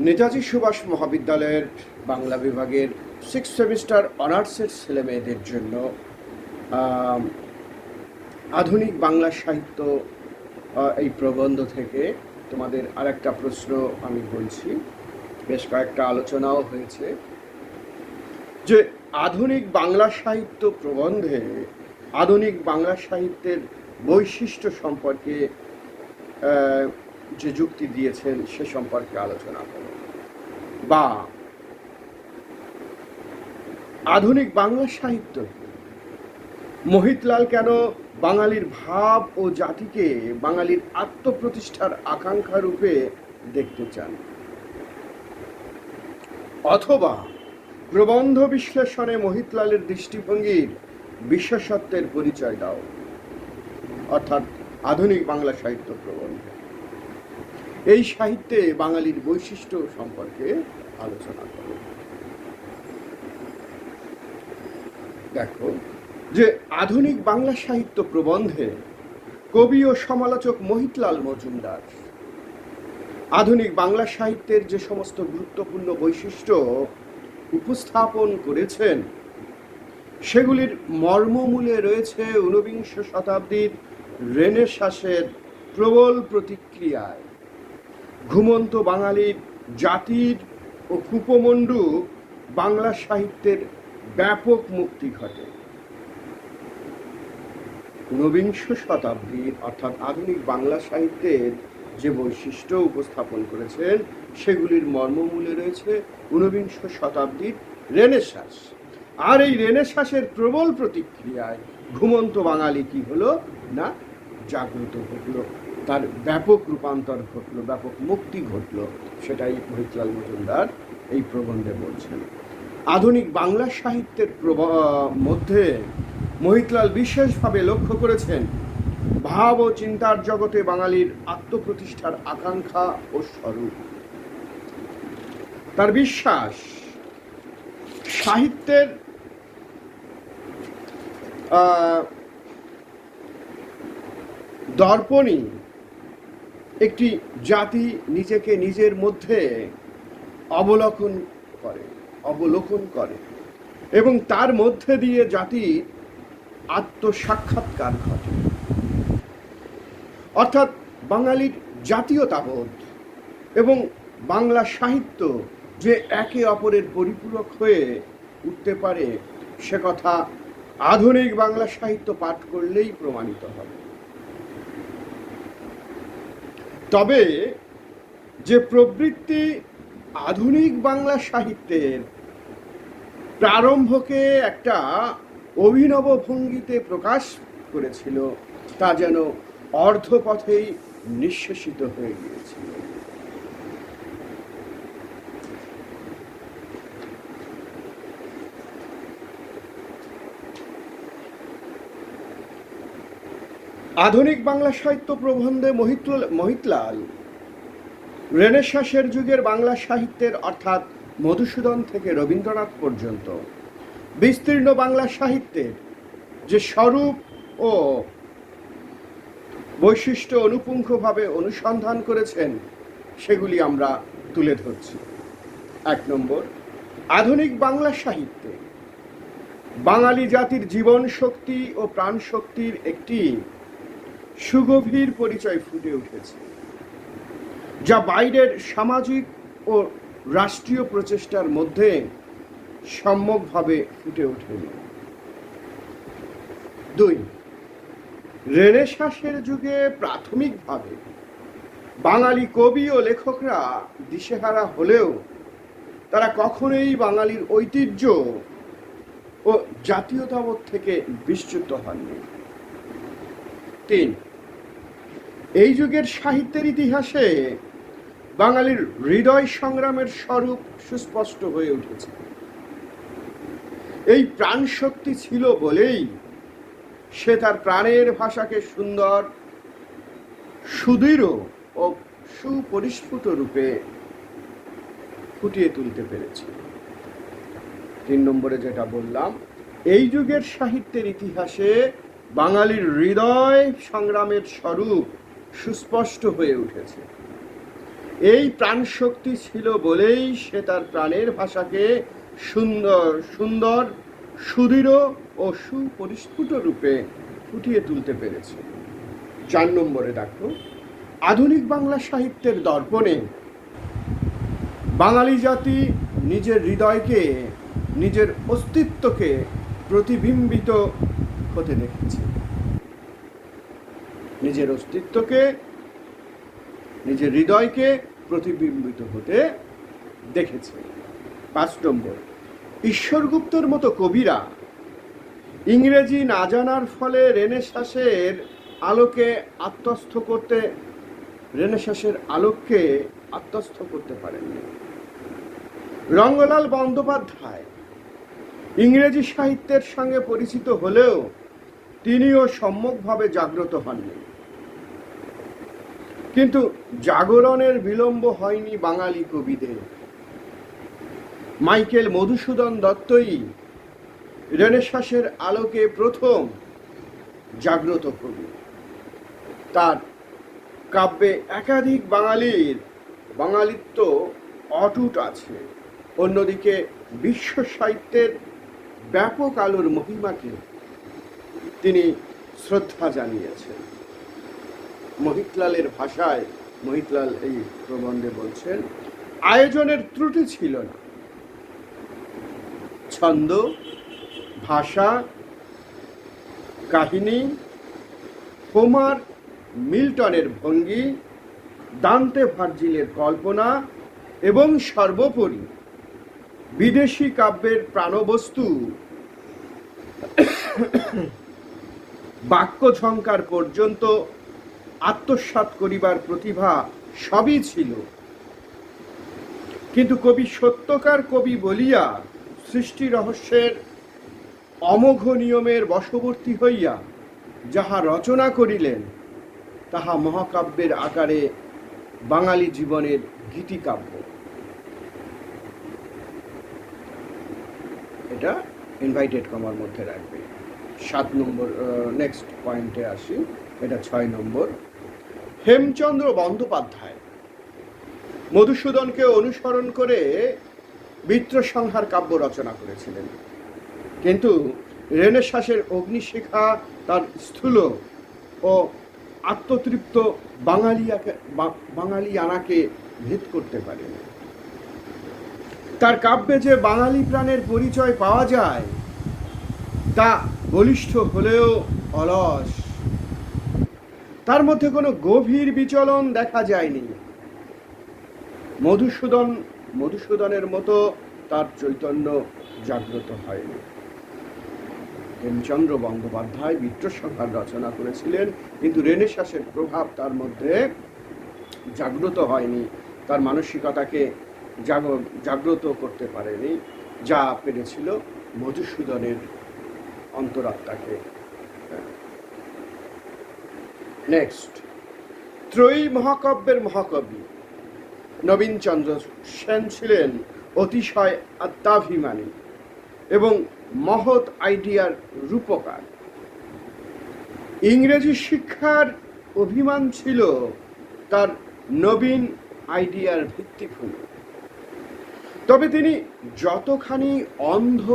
নেতাজি সুভাষ মহাবিদ্যালয়ের বাংলা বিভাগের 6th semester অনার্সের ছেলেমেয়েদের জন্য আধুনিক বাংলা সাহিত্য এই প্রবন্ধ থেকে তোমাদের আরেকটা প্রশ্ন আমি বলছি। বেশ কয়েকটা আলোচনাও হয়েছে যে আধুনিক বাংলা সাহিত্য প্রবন্ধে আধুনিক বাংলা সাহিত্যের বৈশিষ্ট্য সম্পর্কে যে যুক্তি দিয়েছেন সে সম্পর্কে আলোচনা করো, বা আধুনিক বাংলা সাহিত্য মহিতলাল কেন বাঙালির ভাব ও জাতিকে বাঙালির আত্মপ্রতিষ্ঠার আকাঙ্ক্ষা রূপে দেখতে চান, অথবা প্রবন্ধ বিশ্লেষণে মহিতলালের দৃষ্টিভঙ্গির বিশেষত্বের পরিচয় দাও। অর্থাৎ আধুনিক বাংলা সাহিত্য প্রবন্ধে এই সাহিত্যে বাঙালির বৈশিষ্ট্য সম্পর্কে আলোচনা করো। দেখো যে আধুনিক বাংলা সাহিত্য প্রবন্ধে কবি ও সমালোচক মহিতলাল মজুমদার আধুনিক বাংলা সাহিত্যের যে সমস্ত গুরুত্বপূর্ণ বৈশিষ্ট্য উপস্থাপন করেছেন সেগুলির মর্মমূলে রয়েছে ঊনবিংশ শতাব্দীর রেনেসাঁসের প্রবল প্রতিক্রিয়ায় ঘুমন্ত বাঙালির জাতির ও কূপমণ্ডু বাংলা সাহিত্যের ব্যাপক মুক্তি ঘটে। ঊনবিংশ শতাব্দীর অর্থাৎ আধুনিক বাংলা সাহিত্যের যে বৈশিষ্ট্য উপস্থাপন করেছেন সেগুলির মর্মমূলে রয়েছে ঊনবিংশ শতাব্দীর রেনেসাঁস। আর এই রেনেসাঁসের প্রবল প্রতিক্রিয়ায় ঘুমন্ত বাঙালি কি হলো না জাগ্রত ঘটল, তার ব্যাপক রূপান্তর ঘটল, ব্যাপক মুক্তি ঘটল। সেটাই মহিতলাল মজুমদার এই প্রবন্ধে বলছেন। আধুনিক বাংলা সাহিত্যের মধ্যে মহিতলাল বিশেষভাবে লক্ষ্য করেছেন ভাব ও চিন্তার জগতে বাঙালির আত্মপ্রতিষ্ঠার আকাঙ্ক্ষা ও স্বরূপ। তার বিশ্বাস সাহিত্যের দর্পণই একটি জাতি নিজেকে নিজের মধ্যে অবলোকন করে এবং তার মধ্যে দিয়ে জাতির আত্মসাক্ষাৎকার ঘটে। অর্থাৎ বাঙালির জাতীয়তাবোধ এবং বাংলা সাহিত্য যে একে অপরের পরিপূরক হয়ে উঠতে পারে সে কথা আধুনিক বাংলা সাহিত্য পাঠ করলেই প্রমাণিত হবে। তবে যে প্রবৃত্তি আধুনিক বাংলা সাহিত্যের প্রারম্ভকে একটা অভিনব ভঙ্গিতে প্রকাশ করেছিল তা যেন অর্ধপথেই নিঃশেষিত হয়ে গিয়েছিল। আধুনিক বাংলা সাহিত্য প্রবন্ধে মহিতলাল রেনেসাঁসের যুগের বাংলা সাহিত্যের অর্থাৎ মধুসূদন থেকে রবীন্দ্রনাথ পর্যন্ত বিস্তীর্ণ বাংলা সাহিত্যের যে স্বরূপ ও বৈশিষ্ট্য অনুপুঙ্খভাবে অনুসন্ধান করেছেন সেগুলি আমরা তুলে ধরছি। 1 নম্বর, আধুনিক বাংলা সাহিত্যে বাঙালি জাতির জীবন শক্তি ও প্রাণ শক্তির একটি সুগভীর পরিচয় ফুটে উঠেছে, যা বাইরের সামাজিক ও রাষ্ট্রীয় প্রচেষ্টার মধ্যে সম্যকভাবে ফুটে ওঠেনি। 2, রেনেসাঁসের যুগে প্রাথমিকভাবে বাঙালি কবি ও লেখকরা দিশেহারা হলেও তারা কখনোই বাঙালির ঐতিহ্য ও জাতীয়তাবোধ থেকে বিচ্যুত হননি। 3, এই যুগের সাহিত্যের ইতিহাসে বাঙালির হৃদয় সংগ্রামের স্বরূপ সুস্পষ্ট হয়ে উঠেছে। এই প্রাণ শক্তি ছিল বলেই সে তার প্রাণের ভাষাকে সুন্দর, সুদৃঢ় ও সুপরিস্ফুট রূপে ফুটিয়ে তুলতে পেরেছে। 3 নম্বরে যেটা বললাম, এই যুগের সাহিত্যের ইতিহাসে বাঙালির হৃদয় সংগ্রামের স্বরূপ সুস্পষ্ট হয়ে উঠেছে। এই প্রাণশক্তি ছিল বলেই সে তার প্রাণের ভাষাকে সুন্দর সুন্দর সুদৃঢ় ও সুপরিস্ফুট রূপে ফুটিয়ে তুলতে পেরেছে। 4 নম্বরে দেখো, আধুনিক বাংলা সাহিত্যের দর্পণে বাঙালি জাতি নিজের হৃদয়কে, নিজের অস্তিত্বকে প্রতিবিম্বিত হতে দেখেছে। নিজের অস্তিত্বকে, নিজের হৃদয়কে প্রতিবিম্বিত হতে দেখেছে। 5 নম্বর, ঈশ্বরগুপ্তর মতো কবিরা ইংরেজি না জানার ফলে রেনেসাঁসের আলোকে আত্মস্থ করতে পারেননি। রঙ্গলাল বন্দ্যোপাধ্যায় ইংরেজি সাহিত্যের সঙ্গে পরিচিত হলেও তিনিও সম্যকভাবে জাগ্রত হননি। কিন্তু জাগরণের বিলম্ব হয়নি বাঙালি কবিদের। মাইকেল মধুসূদন দত্তই রেনেসাঁসের আলোকে প্রথম জাগ্রত কবি। তার কাব্যে একাধিক বাঙালিত্ব অটুট আছে। অন্যদিকে বিশ্ব সাহিত্যের ব্যাপক আলোর মহিমাকে তিনি শ্রদ্ধা জানিয়েছেন। মহিতলালের ভাষায় মহিতলাল এই প্রবন্ধে বলছেন, আয়োজনের ত্রুটি ছিল না। ছন্দ, ভাষা, কাহিনী, হোমার মিল্টনের ভঙ্গি, দান্তে ভার্জিলের কল্পনা এবং সর্বোপরি বিদেশি কাব্যের প্রাণবস্তু বাক্য ঝঙ্কার পর্যন্ত আত্মসাৎ করিবার প্রতিভা সবই ছিল। কিন্তু কবি সত্যকার কবি বলিয়া সৃষ্টি রহস্যের অমোঘ নিয়মের বশবর্তী হইয়া যাহা রচনা করিলেন তাহা মহাকাব্যের আকারে বাঙালি জীবনের গীতিকাব্য। এটা ইনভাইটেড কমার মধ্যে রাখবে। 7 নম্বর, নেক্সট পয়েন্টে আসি, এটা 6 নম্বর। হেমচন্দ্র বন্দ্যোপাধ্যায় মধুসূদনকে অনুসরণ করে বিত্রসংহার কাব্য রচনা করেছিলেন। কিন্তু রেনেসাঁসের অগ্নিশিখা তার স্থূল ও আত্মতৃপ্ত বাঙালিয়ানাকে ভেদ করতে পারেনি। তার কাব্যে যে বাঙালি প্রাণের পরিচয় পাওয়া যায় তা বলিষ্ঠ হলেও অলস। তার মধ্যে কোনো গভীর বিচলন দেখা যায়নি। মধুসূদনের মতো তার চৈতন্য জাগ্রত হয়নি। হেমচন্দ্র বন্দ্যোপাধ্যায় বিত্রসংহার রচনা করেছিলেন, কিন্তু রেনেসাঁসের প্রভাব তার মধ্যে জাগ্রত হয়নি, তার মানসিকতাকে জাগ্রত করতে পারেনি, যা পেরেছিল মধুসূদনের অন্তরাত্মাকে। নেক্সট, ত্রয়ী মহাকাব্যের মহাকবি নবীনচন্দ্র সেন ছিলেন অতিশয় আত্মাভিমানী এবং মহৎ আইডিয়ার রূপকার। ইংরেজি শিক্ষার অভিমান ছিল তার নবীন আইডিয়ার ভিত্তিভূমি। তবে তিনি যতখানি অন্ধ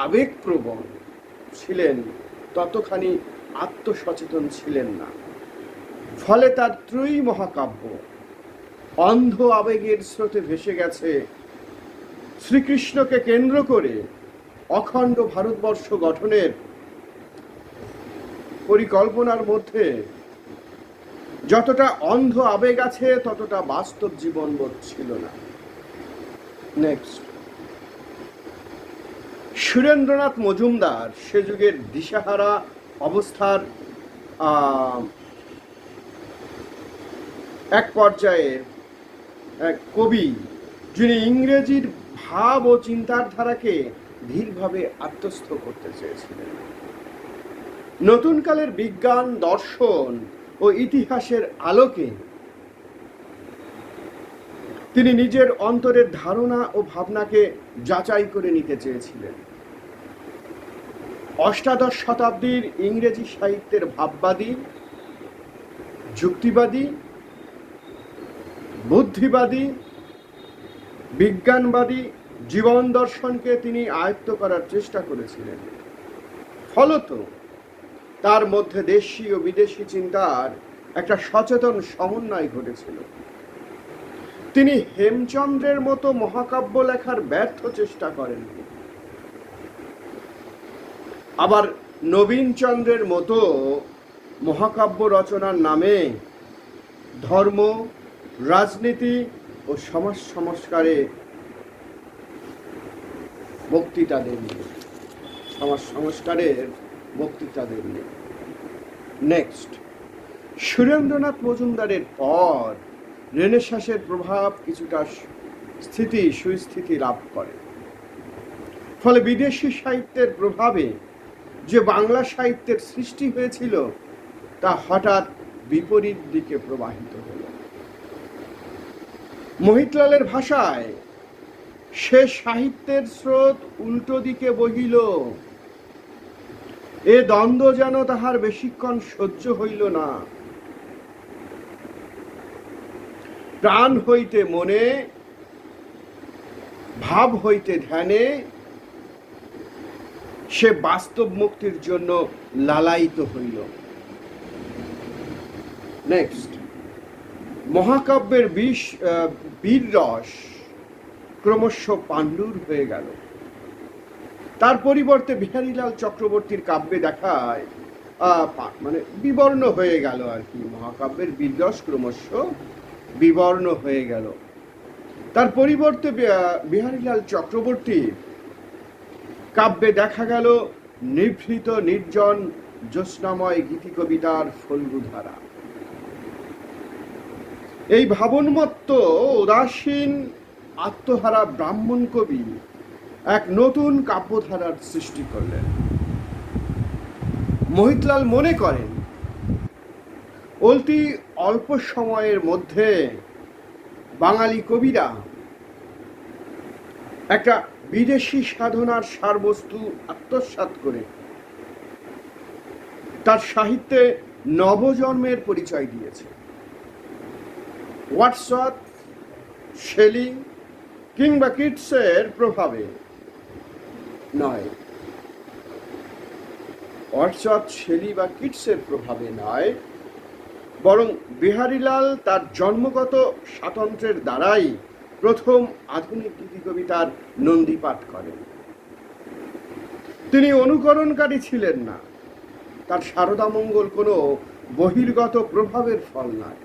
আবেগপ্রবণ ছিলেন ততখানি আত্মসচেতন ছিলেন না। ফলে তার ত্রয়ী মহাকাব্য অন্ধ আবেগের স্রোতে ভেসে গেছে। শ্রীকৃষ্ণকে কেন্দ্র করে অখণ্ড ভারতবর্ষ গঠনের পরিকল্পনার মধ্যে যতটা অন্ধ আবেগ আছে ততটা বাস্তব জীবনবোধ ছিল না। নেক্সট, সুরেন্দ্রনাথ মজুমদার সে যুগের দিশাহারা অবস্থার এক পর্যায়ে এক কবি, যিনি ইংরেজির ভাব ও চিন্তার ধারাকে ধীরভাবে আত্মস্থ করতে চেয়েছিলেন। নতুন কালের বিজ্ঞান, দর্শন ও ইতিহাসের আলোকে তিনি নিজের অন্তরের ধারণা ও ভাবনাকে যাচাই করে নিতে চেয়েছিলেন। অষ্টাদশ শতাব্দীর ইংরেজি সাহিত্যের ভাববাদী, যুক্তিবাদী, বুদ্ধিবাদী, বিজ্ঞানবাদী জীবন দর্শনকে তিনি আয়ত্ত করার চেষ্টা করেছিলেন। ফলত তার মধ্যে দেশি ও বিদেশি চিন্তার একটা সচেতন সমন্বয় ঘটেছিল। তিনি হেমচন্দ্রের মতো মহাকাব্য লেখার ব্যর্থ চেষ্টা করেন, আবার নবীনচন্দ্রের মতো মহাকাব্য রচনার নামে ধর্ম, রাজনীতি ও সমাজ সংস্কারে বক্তৃতা দেননি, সমাজ সংস্কারের বক্তৃতা দেননি। নেক্সট, সুরেন্দ্রনাথ মজুমদারের পর রেনেসাঁসের প্রভাব কিছুটা সুস্থিতি লাভ করে। ফলে বিদেশি সাহিত্যের প্রভাবে যে বাংলা সাহিত্যের সৃষ্টি হয়েছিল তা হঠাৎ বিপরীত দিকে প্রবাহিত হল। মহিতলালের ভাষায় সে সাহিত্যের স্রোত উল্টো দিকে বহিল, এ দ্বন্দ্ব যেন তাহার বেশিক্ষণ সহ্য হইল না। প্রাণ হইতে মনে, ভাব হইতে ধ্যানে সে বাস্তব মুক্তির জন্য লালায়িত হইল। নেক্সট, মহাকাব্যের বীর রস ক্রমশ পাণ্ডুর হয়ে গেল। তার পরিবর্তে বিহারীলাল চক্রবর্তীর কাব্যে দেখায় মানে বিবর্ণ হয়ে গেল আর কি। মহাকাব্যের বীর রস ক্রমশ বিবর্ণ হয়ে গেল। তার পরিবর্তে বিহারীলাল চক্রবর্তীর কাব্যে দেখা গেল নিভৃত নির্জন জ্যোৎস্নাময় গীতি কবিতার ফল্গুধারা। এই ভাবনমত্ত উদাসীন আত্মহারা ব্রাহ্মণ কবি এক নতুন কাব্যধারার সৃষ্টি করলেন। মহিতলাল মনে করেন অতি অল্প সময়ের মধ্যে বাঙালি কবিরা একটা বিদেশি সাধনার সারবস্তু আত্মসাৎ করে তার সাহিত্যে নবজন্মের পরিচয় দিয়েছে। ওয়াটসওয়ার্থ, শেলি কিংবা কিটসের প্রভাবে নয়, ওয়াটসওয়ার্থ, শেলি বা কিটসের প্রভাবে নয়, বরং বিহারীলাল তার জন্মগত স্বাতন্ত্র্যের দ্বারাই প্রথম আধুনিক গীতি কবিতার নন্দীপাঠ করেন। তিনি অনুকরণকারী ছিলেন না। তার শারদামঙ্গল কোনো বহির্গত প্রভাবের ফল নয়।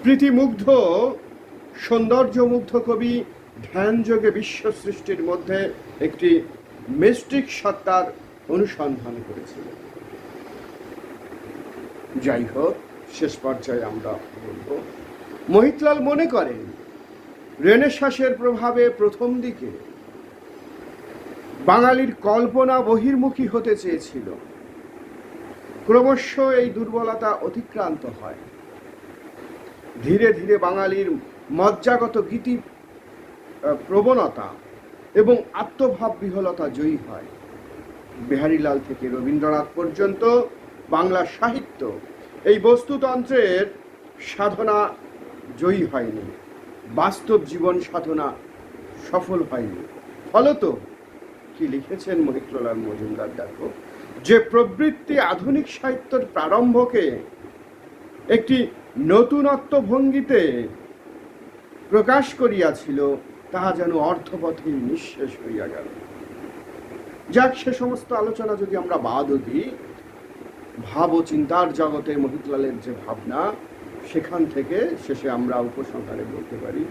প্রীতিমুগ্ধ সৌন্দর্যমুগ্ধ কবি ধ্যানযোগে বিশ্ব সৃষ্টির মধ্যে একটি মিস্টিক সত্তার অনুসন্ধান করেছিলেন। যাই হোক, শেষ পর্যায়ে আমরা বলব, মহিতলাল মনে করেন রেনেসাঁসের প্রভাবে প্রথম দিকে বাঙালির কল্পনা বহির্মুখী হতে চেয়েছিল। ক্রমশ এই দুর্বলতা অতিক্রান্ত হয়। ধীরে ধীরে বাঙালির মজ্জাগত গীতি প্রবণতা এবং আত্মভাব বিহলতা জয়ী হয়। বিহারীলাল থেকে রবীন্দ্রনাথ পর্যন্ত বাংলা সাহিত্য এই বস্তুতন্ত্রের সাধনা জয়ী হয়নি, বাস্তব জীবন সাধনা সফল হয়নি। ফলত কি লিখেছেন মহিতলাল মজুমদার, দেখো, যে প্রবৃত্তি আধুনিক সাহিত্যের প্রারম্ভকে একটি নতুনত্ব ভঙ্গিতে প্রকাশ করিয়াছিল, তাহা যেন অর্ধপথেই নিঃশেষ হইয়া গেল। যাক, সে সমস্ত আলোচনা যদি আমরা বাদও দিই, ভাব ও চিন্তার জগতে মহিতলালের যে ভাবনা, সেখান থেকে শেষে আমরা উপসংহারে বলতে পারি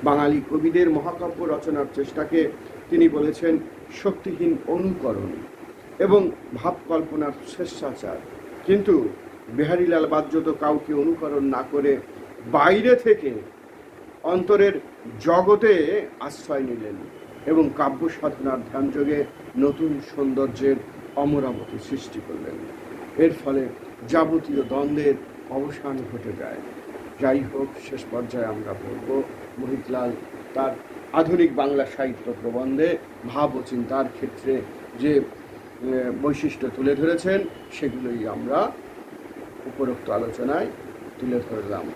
বাঙালি কবিদের মহাকাব্য রচনার চেষ্টাকে তিনি বলেছেন শক্তিহীন অনুকরণ এবং ভাব কল্পনার স্বেচ্ছাচার। কিন্তু বিহারীলাল বাহ্যত কাউকে অনুকরণ না করে বাইরে থেকে অন্তরের জগতে আশ্রয় নিলেন এবং কাব্য সাধনার ধ্যানযোগে নতুন সৌন্দর্যের অমরাবতী সৃষ্টি করলেন। এর ফলে যাবতীয় দ্বন্দ্বের অবসান ঘটে যায়। যাই হোক, শেষ পর্যায়ে আমরা বলব মহিতলাল তার আধুনিক বাংলা সাহিত্য প্রবন্ধে ভাব ও চিন্তার ক্ষেত্রে যে বৈশিষ্ট্য তুলে ধরেছেন সেগুলোই আমরা উপরোক্ত আলোচনায় তুলে ধরলাম।